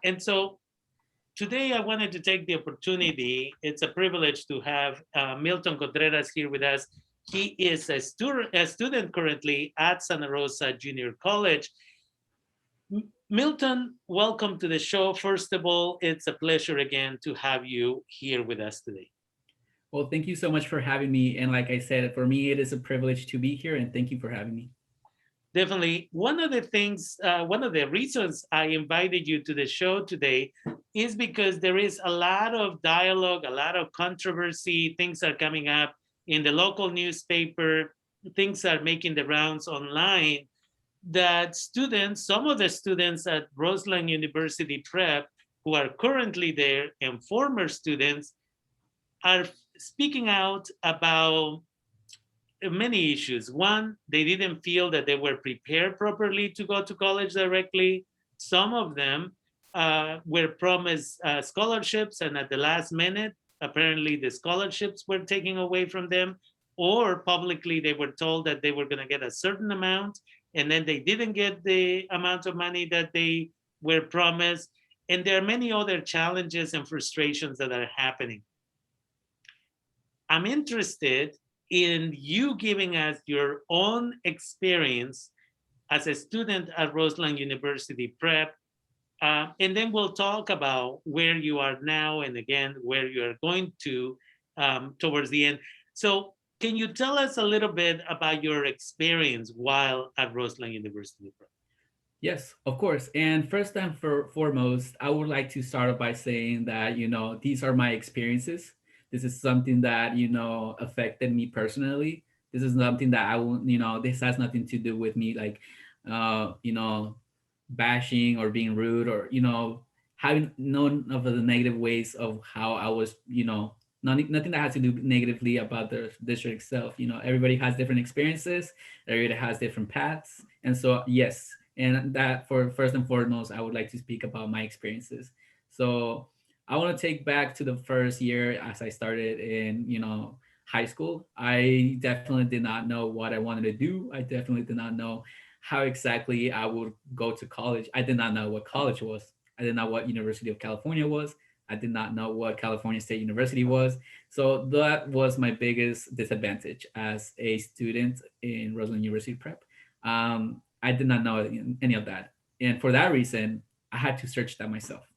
And so today I wanted to take the opportunity. It's a privilege to have Milton Contreras here with us. He is a student currently at Santa Rosa Junior College. Milton, welcome to the show. First of all, it's a pleasure again to have you here with us today. Well, thank you so much for having me. And like I said, for me, it is a privilege to be here. And thank you for having me. Definitely. One of the reasons I invited you to the show today is because there is a lot of dialogue, a lot of controversy. Things are coming up in the local newspaper, things are making the rounds online that students, some of the students at Roseland University Prep who are currently there and former students are speaking out about many issues. One, they didn't feel that they were prepared properly to go to college directly. Some of them were promised scholarships, and at the last minute, apparently the scholarships were taken away from them, or publicly they were told that they were going to get a certain amount, and then they didn't get the amount of money that they were promised. And there are many other challenges and frustrations that are happening. I'm interested in you giving us your own experience as a student at Roseland University Prep. And then we'll talk about where you are now and again where you are going to towards the end. So, can you tell us a little bit about your experience while at Roseland University Prep? Yes, of course. And first and foremost, I would like to start off by saying that, these are my experiences. This is something that, affected me personally. This is something that I will, this has nothing to do with me like, uh, you know, bashing or being rude or, having none of the negative ways of how I was, nothing that has to do negatively about the district itself. Everybody has different experiences, everybody has different paths. And so, yes, and that for first and foremost I would like to speak about my experiences. So I want to take back to the first year as I started in high school. I definitely did not know what I wanted to do. I definitely did not know how exactly I would go to college. I did not know what college was. I didn't know what University of California was. I did not know what California State University was. So that was my biggest disadvantage as a student in Roseland University Prep. I did not know any of that. And for that reason, I had to search that myself.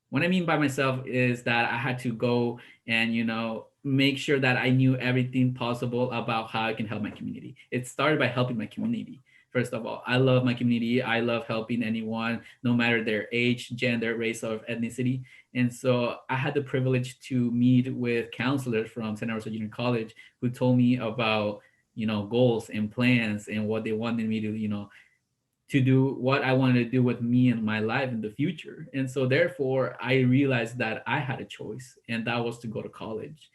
What I mean by myself is that I had to go and, make sure that I knew everything possible about how I can help my community. It started by helping my community. First of all, I love my community. I love helping anyone, no matter their age, gender, race, or ethnicity. And so I had the privilege to meet with counselors from Santa Rosa Junior College who told me about, goals and plans and what they wanted me to, to do what I wanted to do with me and my life in the future. And so therefore I realized that I had a choice, and that was to go to college.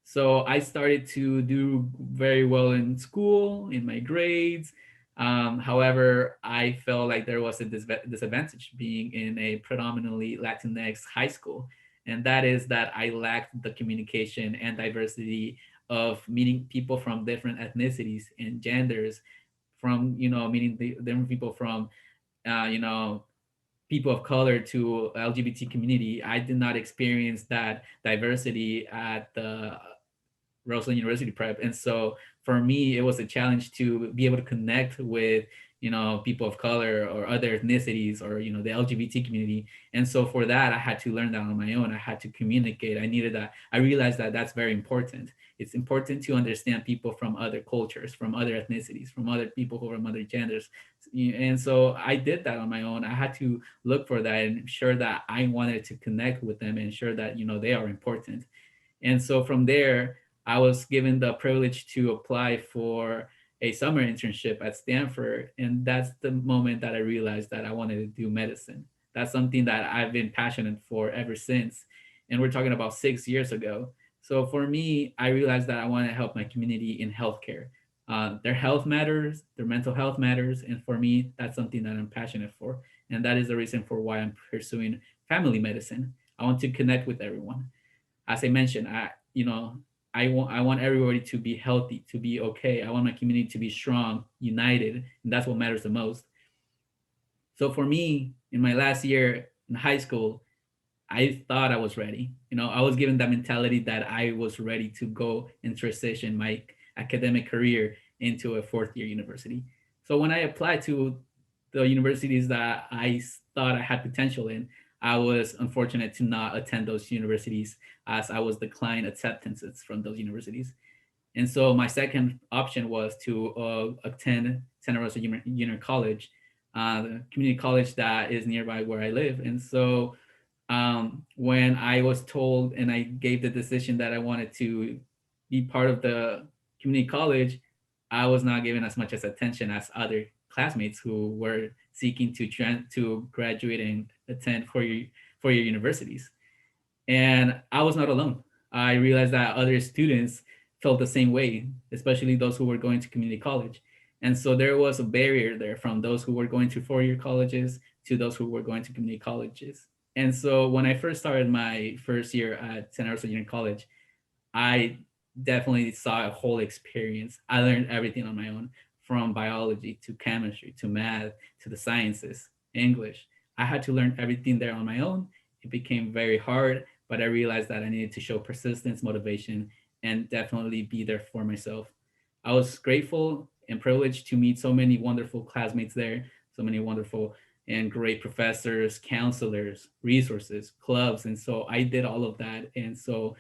So I started to do very well in school, in my grades. However, I felt like there was a disadvantage being in a predominantly Latinx high school. And that is that I lacked the communication and diversity of meeting people from different ethnicities and genders, from meeting the different people from uh, you know people of color to LGBT community. I did not experience that diversity at the Roseland University Prep. And so for me, it was a challenge to be able to connect with, people of color or other ethnicities or, the LGBT community. And so for that, I had to learn that on my own. I had to communicate. I needed that. I realized that that's very important. It's important to understand people from other cultures, from other ethnicities, from other people who are from other genders. And so I did that on my own. I had to look for that and ensure that I wanted to connect with them and ensure that, they are important. And so from there, I was given the privilege to apply for a summer internship at Stanford. And that's the moment that I realized that I wanted to do medicine. That's something that I've been passionate for ever since. And we're talking about 6 years ago. So for me, I realized that I want to help my community in healthcare. Their health matters, their mental health matters. And for me, that's something that I'm passionate for. And that is the reason for why I'm pursuing family medicine. I want to connect with everyone. As I mentioned, I want everybody to be healthy, to be okay. I want my community to be strong, united, and that's what matters the most. So for me, in my last year, in high school, I thought I was ready. I was given that mentality that I was ready to go and transition my academic career into a fourth year university. So when I applied to the universities that I thought I had potential in, I was unfortunate to not attend those universities as I was declined acceptances from those universities. And so my second option was to attend Santa Rosa Junior College, the community college that is nearby where I live. And so when I was told and I gave the decision that I wanted to be part of the community college, I was not given as much as attention as other classmates who were seeking to graduate and attend four-year universities. And I was not alone. I realized that other students felt the same way, especially those who were going to community college. And so there was a barrier there from those who were going to four-year colleges to those who were going to community colleges. And so when I first started my first year at Santa Rosa Junior College, I definitely saw a whole experience. I learned everything on my own, from biology to chemistry to math to the sciences, English. I had to learn everything there on my own. It became very hard, but I realized that I needed to show persistence, motivation, and definitely be there for myself. I was grateful and privileged to meet so many wonderful classmates there, so many wonderful and great professors, counselors, resources, clubs. And so I did all of that. And so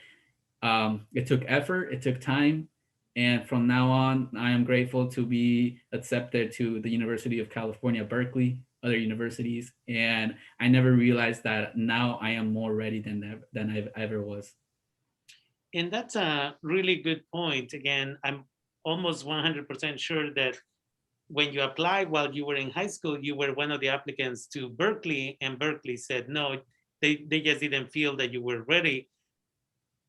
it took effort, it took time. And from now on, I am grateful to be accepted to the University of California, Berkeley, other universities. And I never realized that now I am more ready than I ever was. And that's a really good point. Again, I'm almost 100% sure that when you applied while you were in high school, you were one of the applicants to Berkeley, and Berkeley said no, they just didn't feel that you were ready.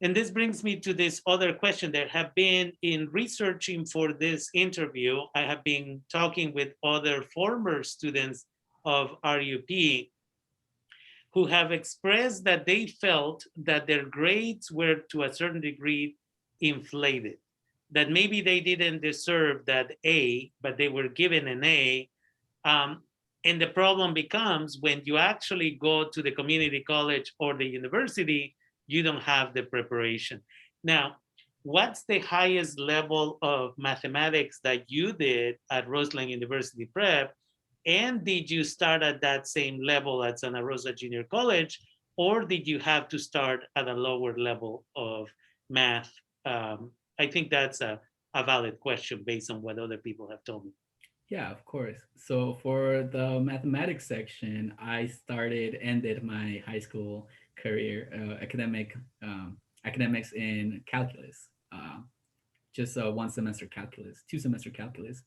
And this brings me to this other question. There have been, in researching for this interview, I have been talking with other former students of RUP who have expressed that they felt that their grades were to a certain degree inflated, that maybe they didn't deserve that A, but they were given an A. Um, and the problem becomes when you actually go to the community college or the university, you don't have the preparation. Now, what's the highest level of mathematics that you did at Roseland University Prep? And did you start at that same level at Santa Rosa Junior College, or did you have to start at a lower level of math? I think that's a valid question based on what other people have told me. Yeah, of course. So for the mathematics section, I ended my high school career academics in calculus, just one semester calculus, 2 semester calculus.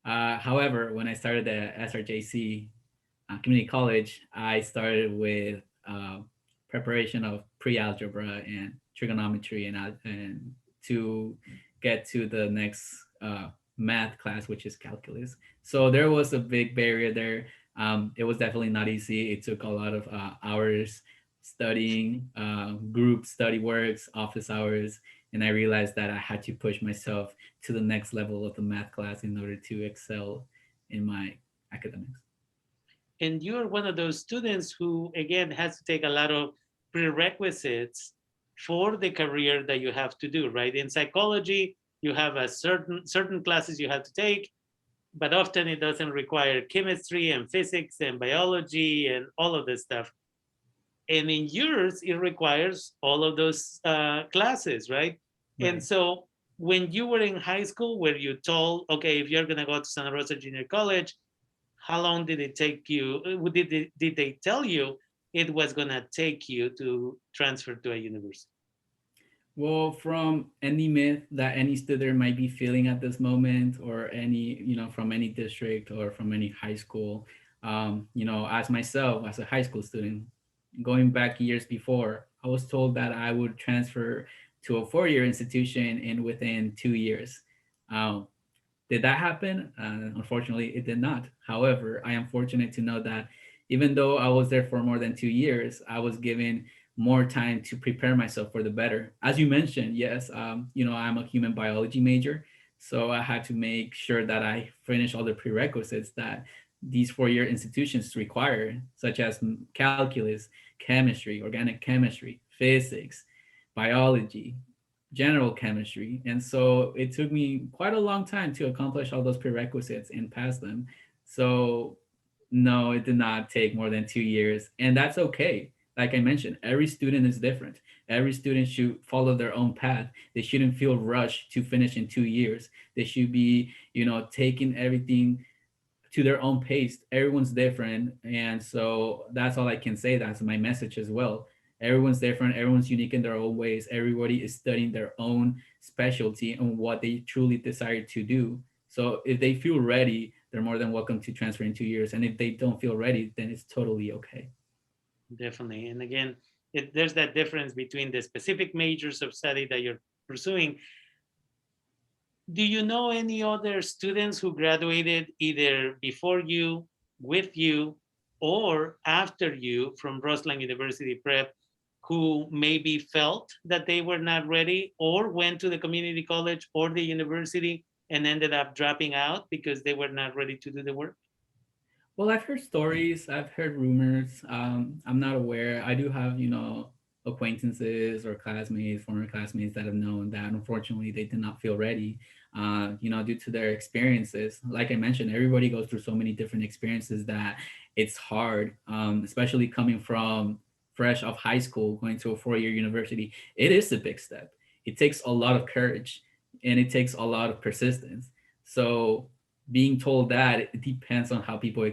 However, when I started at SRJC community college, I started with preparation of pre-algebra and trigonometry and to get to the next math class, which is calculus. So there was a big barrier there. It was definitely not easy. It took a lot of hours studying, group study works, office hours, and I realized that I had to push myself to the next level of the math class in order to excel in my academics. And you're one of those students who, again, has to take a lot of prerequisites for the career that you have to do, right? In psychology, you have a certain classes you have to take, but often it doesn't require chemistry and physics and biology and all of this stuff. And in yours, it requires all of those classes, right? And Right. so when you were in high school, were you told, okay, if you're going to go to Santa Rosa Junior College, how long did it take you? Did they tell you it was going to take you to transfer to a university? Well, from any myth that any student might be feeling at this moment, or from any district or from any high school, as myself, as a high school student, going back years before, I was told that I would transfer to a four-year institution in within 2 years. Um, did that happen? Unfortunately, it did not. However, I am fortunate to know that even though I was there for more than 2 years, I was given more time to prepare myself for the better. As you mentioned, yes, I'm a human biology major, so I had to make sure that I finish all the prerequisites that these 4-year institutions require, such as calculus, chemistry, organic chemistry, physics, biology, general chemistry. And so it took me quite a long time to accomplish all those prerequisites and pass them. So no, it did not take more than 2 years. And that's okay. Like I mentioned, every student is different. Every student should follow their own path. They shouldn't feel rushed to finish in 2 years. They should be, taking everything to their own pace. Everyone's different. And so that's all I can say. That's my message as well. Everyone's different. Everyone's unique in their own ways. Everybody is studying their own specialty and what they truly desire to do. So if they feel ready, they're more than welcome to transfer in 2 years. And if they don't feel ready, then it's totally okay. Definitely. And again, there's that difference between the specific majors of study that you're pursuing. Do you know any other students who graduated either before you, with you, or after you from Roseland University Prep who maybe felt that they were not ready or went to the community college or the university and ended up dropping out because they were not ready to do the work? Well, I've heard stories, I've heard rumors. I'm not aware. I do have, acquaintances or classmates, former classmates that have known that unfortunately they did not feel ready, due to their experiences. Like I mentioned, everybody goes through so many different experiences that it's hard, especially coming from fresh off high school, going to a 4-year university. It is a big step. It takes a lot of courage and it takes a lot of persistence. So being told that it depends on how people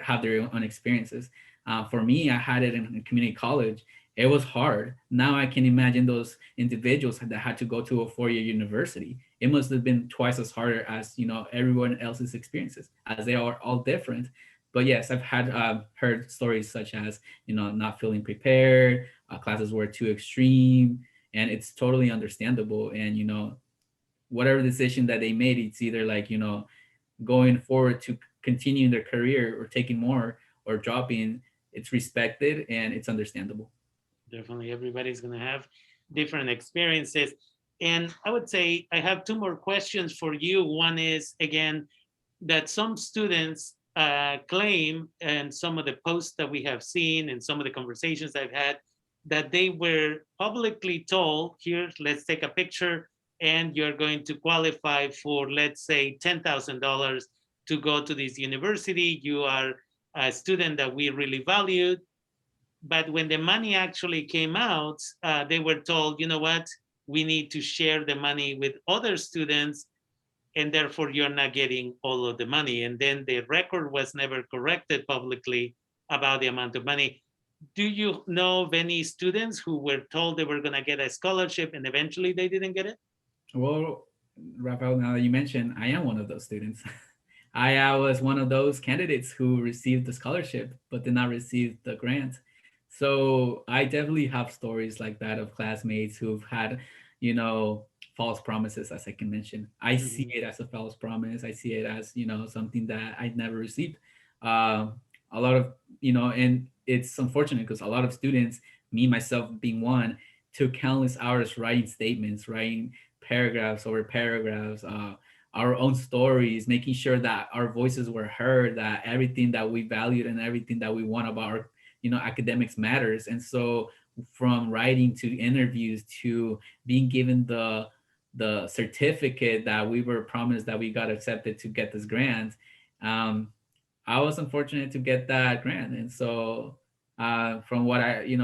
have their own experiences. For me, I had it in community college. It was hard. Now I can imagine those individuals that had to go to a 4-year university. It must have been twice as harder as everyone else's experiences, as they are all different. But yes, I've had heard stories such as not feeling prepared, classes were too extreme, and it's totally understandable. And whatever decision that they made, it's either like going forward to continuing their career or taking more or dropping. It's respected and it's understandable. Definitely, everybody's going to have different experiences. And I would say I have two more questions for you. One is, again, that some students claim, and some of the posts that we have seen and some of the conversations I've had, that they were publicly told, here, let's take a picture, and you're going to qualify for, let's say, $10,000 to go to this university. You are a student that we really valued. But when the money actually came out, they were told, you know what, we need to share the money with other students, and therefore you're not getting all of the money. And then the record was never corrected publicly about the amount of money. Do you know of any students who were told they were going to get a scholarship and eventually they didn't get it? Well, Rafael, now that you mentioned, I am one of those students. I was one of those candidates who received the scholarship but did not receive the grant. So I definitely have stories like that of classmates who've had, false promises, as I can mention. I see Mhm. it as a false promise. I see it as, something that I never received. Um, a lot of, and it's unfortunate because a lot of students, me myself being one, took countless hours writing statements, writing paragraphs over paragraphs, our own stories, making sure that our voices were heard, that everything that we valued and everything that we want about our, academics matters. And so from writing to interviews to being given the certificate that we were promised that we got accepted to get this grant, um, I was unfortunate to get that grant. And so from what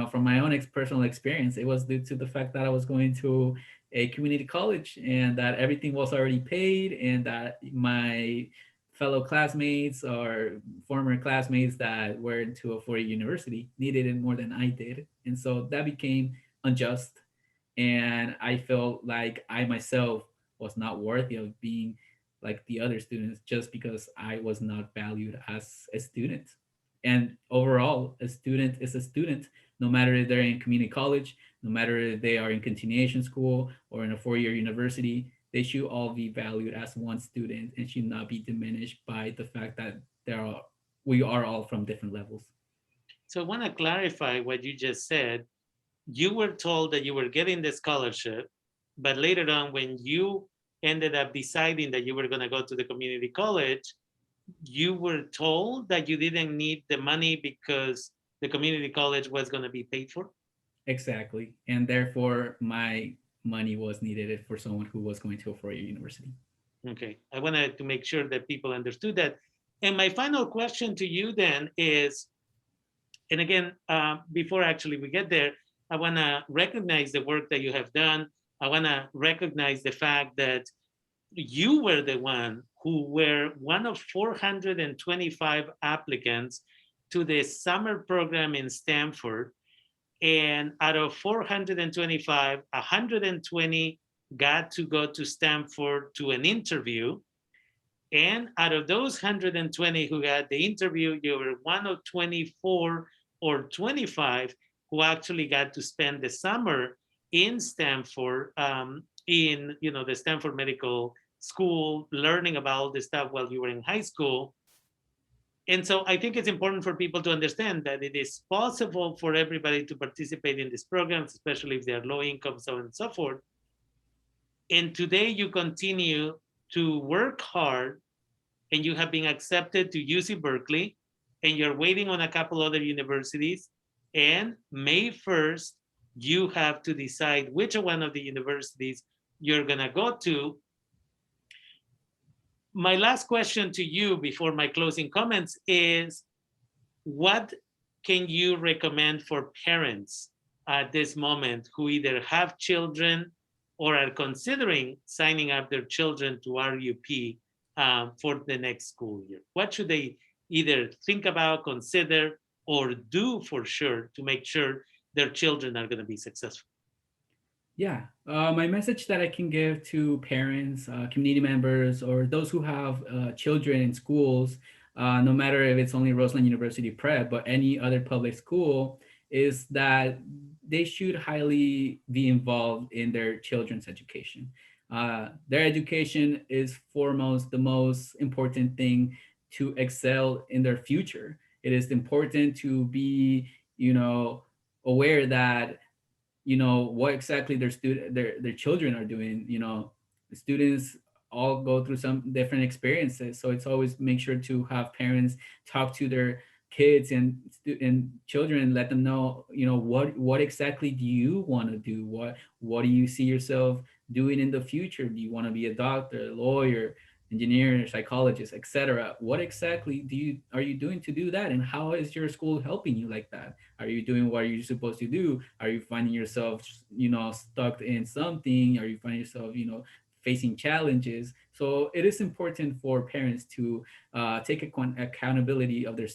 from my own personal experience, it was due to the fact that I was going to a community college and that everything was already paid and that my fellow classmates or former classmates that were into a 4-year university needed it more than I did. And so that became unjust. And I felt like I myself was not worthy of being like the other students just because I was not valued as a student. And overall, a student is a student, no matter if they're in community college, no matter if they are in continuation school or in a 4-year university, they should all be valued as one student and should not be diminished by the fact that we are all from different levels. So I want to clarify what you just said. You were told that you were getting the scholarship, but later on, when you ended up deciding that you were going to go to the community college, you were told that you didn't need the money because the community college was going to be paid for? Exactly. And therefore, my money was needed for someone who was going to a four-year university. Okay, I wanted to make sure that people understood that. And my final question to you then is, and again, before actually we get there, I want to recognize the work that you have done. I want to recognize the fact that you were the one who were one of 425 applicants to the summer program in Stanford. And out of 425, 120 got to go to Stanford to an interview. And out of those 120 who had the interview, you were one of 24 or 25 who actually got to spend the summer in Stanford, in the Stanford Medical School, learning about all this stuff while you were in high school. And so I think it's important for people to understand that it is possible for everybody to participate in these programs, especially if they're low income, so on and so forth. And today you continue to work hard, and you have been accepted to UC Berkeley, and you're waiting on a couple other universities. And May 1st, you have to decide which one of the universities you're going to go to. My last question to you before my closing comments is, what can you recommend for parents at this moment who either have children or are considering signing up their children to RUP for the next school year? What should they either think about, consider, or do for sure to make sure their children are going to be successful? Yeah, my message that I can give to parents, community members, or those who have children in schools, no matter if it's only Roseland University Prep, but any other public school, is that they should highly be involved in their children's education. Their education is foremost the most important thing to excel in their future. It is important to be, aware that what exactly their children are doing. The students all go through some different experiences, so it's always make sure to have parents talk to their kids and children and let them know, what exactly do you want to do, what do you see yourself doing in the future. Do you want to be a doctor, a lawyer, engineer, psychologist, etc.? What exactly are you doing to do that, and how is your school helping you like that? Are you doing what you're supposed to do? Are you finding yourself, stuck in something? Are you finding yourself, facing challenges? So it is important for parents to take accountability of their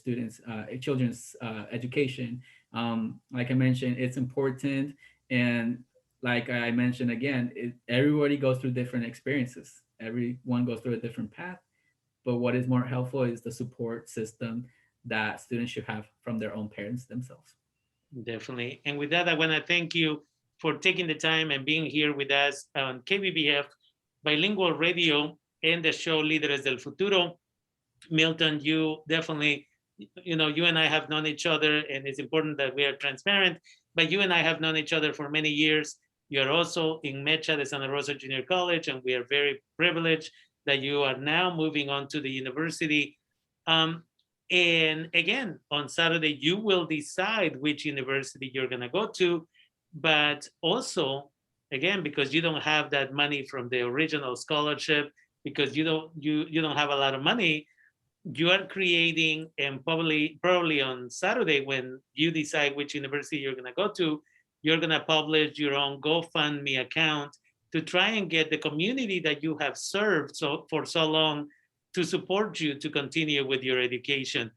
children's education. Like I mentioned, it's important, and like I mentioned again, everybody goes through different experiences. Everyone goes through a different path, but what is more helpful is the support system that students should have from their own parents themselves. Definitely. And with that, I want to thank you for taking the time and being here with us on KBBF Bilingual Radio and the show Líderes del Futuro. Milton, you definitely, you and I have known each other, and it's important that we are transparent, but you and I have known each other for many years. You're also in Mecha de Santa Rosa Junior College, and we are very privileged that you are now moving on to the university. And again, on Saturday, you will decide which university you're going to go to. But also, again, because you don't have that money from the original scholarship, because you don't have a lot of money, you are creating, and probably on Saturday when you decide which university you're going to go to, you're going to publish your own GoFundMe account to try and get the community that you have served for so long to support you to continue with your education.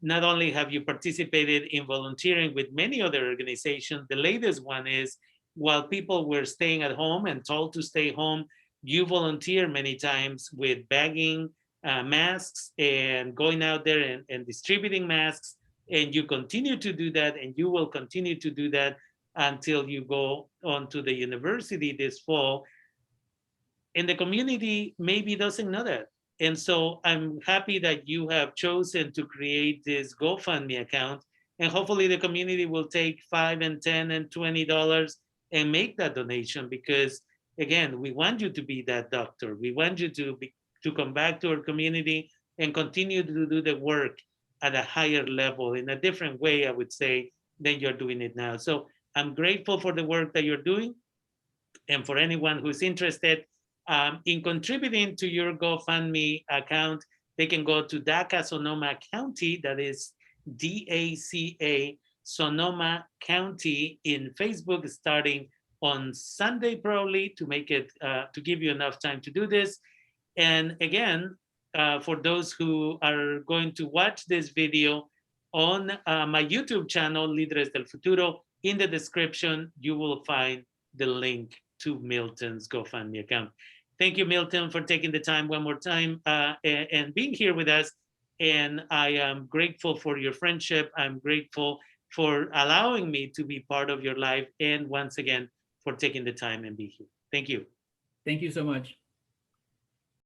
Not only have you participated in volunteering with many other organizations, the latest one is, while people were staying at home and told to stay home, you volunteer many times with bagging masks and going out there and distributing masks. And you continue to do that, and you will continue to do that until you go on to the university this fall. And the community maybe doesn't know that. And so I'm happy that you have chosen to create this GoFundMe account, and hopefully the community will take $5 and $10 and $20 and make that donation, because again, we want you to be that doctor. We want you to come back to our community and continue to do the work at a higher level in a different way, I would say, than you're doing it now. So I'm grateful for the work that you're doing. And for anyone who's interested in contributing to your GoFundMe account, they can go to DACA Sonoma County, that is DACA Sonoma County in Facebook, starting on Sunday, probably, to make it, to give you enough time to do this. And again, for those who are going to watch this video on my YouTube channel, Líderes del Futuro, in the description, you will find the link to Milton's GoFundMe account. Thank you, Milton, for taking the time one more time and being here with us. And I am grateful for your friendship. I'm grateful for allowing me to be part of your life. And once again, for taking the time and be here. Thank you. Thank you so much.